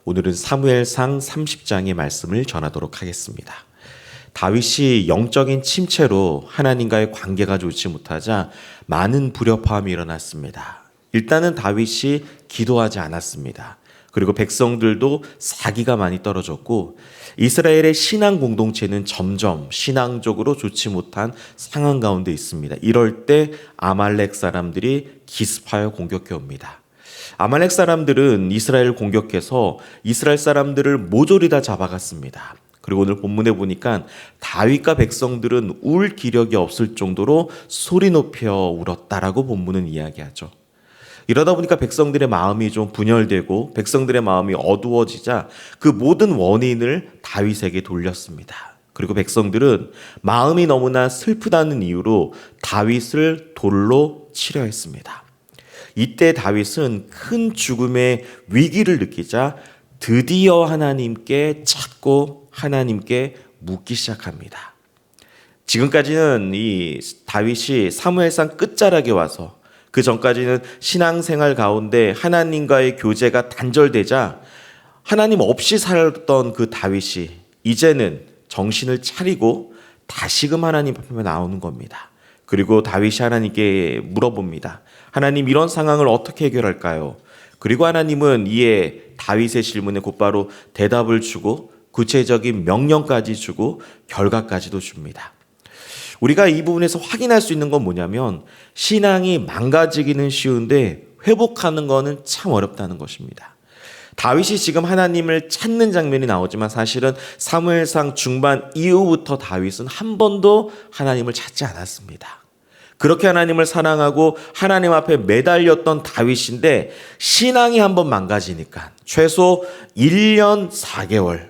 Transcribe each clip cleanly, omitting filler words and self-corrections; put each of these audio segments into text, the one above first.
오늘은 사무엘상 30장의 말씀을 전하도록 하겠습니다. 다윗이 영적인 침체로 하나님과의 관계가 좋지 못하자 많은 불협화음이 일어났습니다. 일단은 다윗이 기도하지 않았습니다. 그리고 백성들도 사기가 많이 떨어졌고 이스라엘의 신앙 공동체는 점점 신앙적으로 좋지 못한 상황 가운데 있습니다. 이럴 때 아말렉 사람들이 기습하여 공격해 옵니다. 아말렉 사람들은 이스라엘을 공격해서 이스라엘 사람들을 모조리 다 잡아갔습니다. 그리고 오늘 본문에 보니까 다윗과 백성들은 울 기력이 없을 정도로 소리 높여 울었다라고 본문은 이야기하죠. 이러다 보니까 백성들의 마음이 좀 분열되고 백성들의 마음이 어두워지자 그 모든 원인을 다윗에게 돌렸습니다. 그리고 백성들은 마음이 너무나 슬프다는 이유로 다윗을 돌로 치려 했습니다. 이때 다윗은 큰 죽음의 위기를 느끼자 드디어 하나님께 찾고 하나님께 묻기 시작합니다. 지금까지는 이 다윗이 사무엘상 끝자락에 와서 그 전까지는 신앙생활 가운데 하나님과의 교제가 단절되자 하나님 없이 살았던 그 다윗이 이제는 정신을 차리고 다시금 하나님 앞에 나오는 겁니다. 그리고 다윗이 하나님께 물어봅니다. 하나님, 이런 상황을 어떻게 해결할까요? 그리고 하나님은 이에 다윗의 질문에 곧바로 대답을 주고 구체적인 명령까지 주고 결과까지도 줍니다. 우리가 이 부분에서 확인할 수 있는 건 뭐냐면 신앙이 망가지기는 쉬운데 회복하는 거는 참 어렵다는 것입니다. 다윗이 지금 하나님을 찾는 장면이 나오지만 사실은 사무엘상 중반 이후부터 다윗은 한 번도 하나님을 찾지 않았습니다. 그렇게 하나님을 사랑하고 하나님 앞에 매달렸던 다윗인데 신앙이 한번 망가지니까 최소 1년 4개월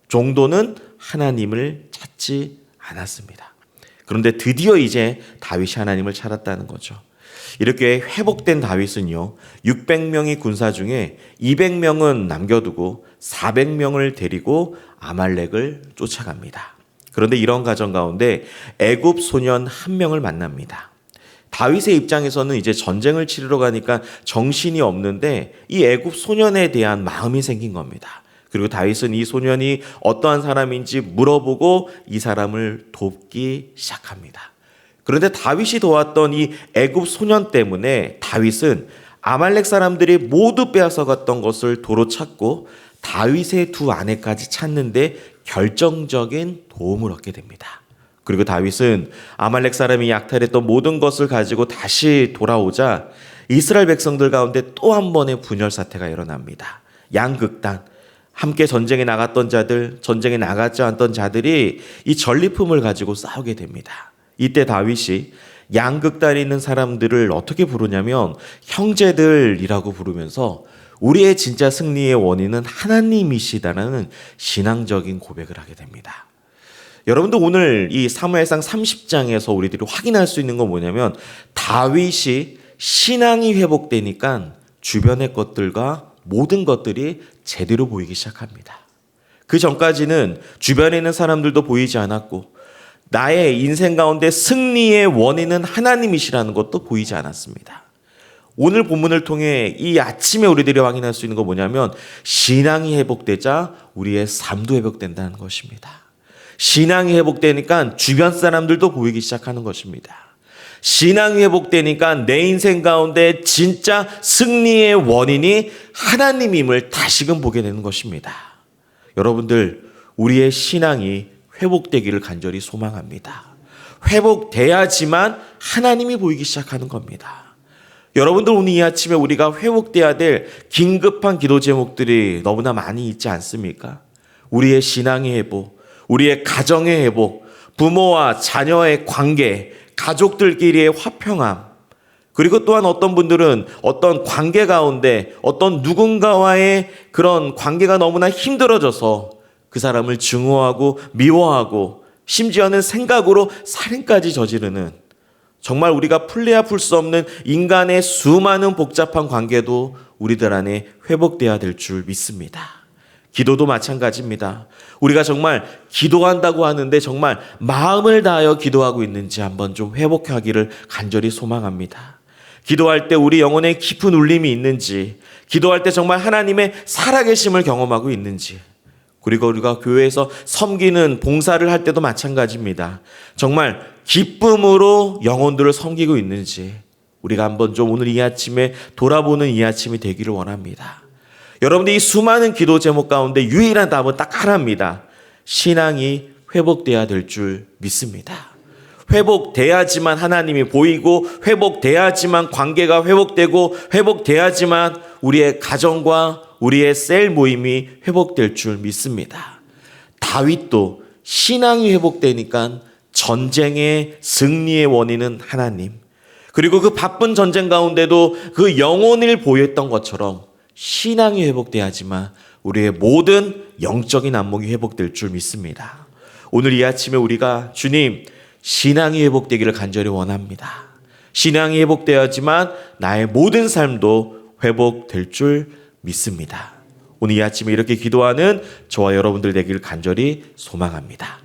정도는 하나님을 찾지 않았습니다. 그런데 드디어 이제 다윗이 하나님을 찾았다는 거죠. 이렇게 회복된 다윗은요, 600명의 군사 중에 200명은 남겨두고 400명을 데리고 아말렉을 쫓아갑니다. 그런데 이런 과정 가운데 애굽 소년 한 명을 만납니다. 다윗의 입장에서는 이제 전쟁을 치르러 가니까 정신이 없는데 이 애굽 소년에 대한 마음이 생긴 겁니다. 그리고 다윗은 이 소년이 어떠한 사람인지 물어보고 이 사람을 돕기 시작합니다. 그런데 다윗이 도왔던 이 애굽 소년 때문에 다윗은 아말렉 사람들이 모두 빼앗아갔던 것을 도로 찾고 다윗의 두 아내까지 찾는데 결정적인 도움을 얻게 됩니다. 그리고 다윗은 아말렉 사람이 약탈했던 모든 것을 가지고 다시 돌아오자 이스라엘 백성들 가운데 또 한 번의 분열 사태가 일어납니다. 양극단, 함께 전쟁에 나갔던 자들, 전쟁에 나가지 않던 자들이 이 전리품을 가지고 싸우게 됩니다. 이때 다윗이 양극단에 있는 사람들을 어떻게 부르냐면 형제들이라고 부르면서 우리의 진짜 승리의 원인은 하나님이시다라는 신앙적인 고백을 하게 됩니다. 여러분도 오늘 이 사무엘상 30장에서 우리들이 확인할 수 있는 건 뭐냐면 다윗이 신앙이 회복되니까 주변의 것들과 모든 것들이 제대로 보이기 시작합니다. 그 전까지는 주변에 있는 사람들도 보이지 않았고 나의 인생 가운데 승리의 원인은 하나님이시라는 것도 보이지 않았습니다. 오늘 본문을 통해 이 아침에 우리들이 확인할 수 있는 건 뭐냐면 신앙이 회복되자 우리의 삶도 회복된다는 것입니다. 신앙이 회복되니까 주변 사람들도 보이기 시작하는 것입니다. 신앙이 회복되니까 내 인생 가운데 진짜 승리의 원인이 하나님임을 다시금 보게 되는 것입니다. 여러분들, 우리의 신앙이 회복되기를 간절히 소망합니다. 회복돼야지만 하나님이 보이기 시작하는 겁니다. 여러분들, 오늘 이 아침에 우리가 회복돼야 될 긴급한 기도 제목들이 너무나 많이 있지 않습니까? 우리의 신앙의 회복, 우리의 가정의 회복, 부모와 자녀의 관계, 가족들끼리의 화평함, 그리고 또한 어떤 분들은 어떤 관계 가운데 어떤 누군가와의 그런 관계가 너무나 힘들어져서 그 사람을 증오하고 미워하고 심지어는 생각으로 살인까지 저지르는, 정말 우리가 풀래야 풀 수 없는 인간의 수많은 복잡한 관계도 우리들 안에 회복돼야 될 줄 믿습니다. 기도도 마찬가지입니다. 우리가 정말 기도한다고 하는데 정말 마음을 다하여 기도하고 있는지 한번 좀 회복하기를 간절히 소망합니다. 기도할 때 우리 영혼에 깊은 울림이 있는지, 기도할 때 정말 하나님의 살아계심을 경험하고 있는지, 그리고 우리가 교회에서 섬기는 봉사를 할 때도 마찬가지입니다. 정말 기쁨으로 영혼들을 섬기고 있는지 우리가 한번 좀 오늘 이 아침에 돌아보는 이 아침이 되기를 원합니다. 여러분들 이 수많은 기도 제목 가운데 유일한 답은 딱 하나입니다. 신앙이 회복돼야 될 줄 믿습니다. 회복돼야지만 하나님이 보이고, 회복돼야지만 관계가 회복되고, 회복돼야지만 우리의 가정과 우리의 셀 모임이 회복될 줄 믿습니다. 다윗도 신앙이 회복되니까 전쟁의 승리의 원인은 하나님, 그리고 그 바쁜 전쟁 가운데도 그 영혼을 보였던 것처럼 신앙이 회복돼야지만 우리의 모든 영적인 안목이 회복될 줄 믿습니다. 오늘 이 아침에 우리가 주님, 신앙이 회복되기를 간절히 원합니다. 신앙이 회복되어야지만 나의 모든 삶도 회복될 줄 믿습니다. 오늘 이 아침에 이렇게 기도하는 저와 여러분들 되기를 간절히 소망합니다.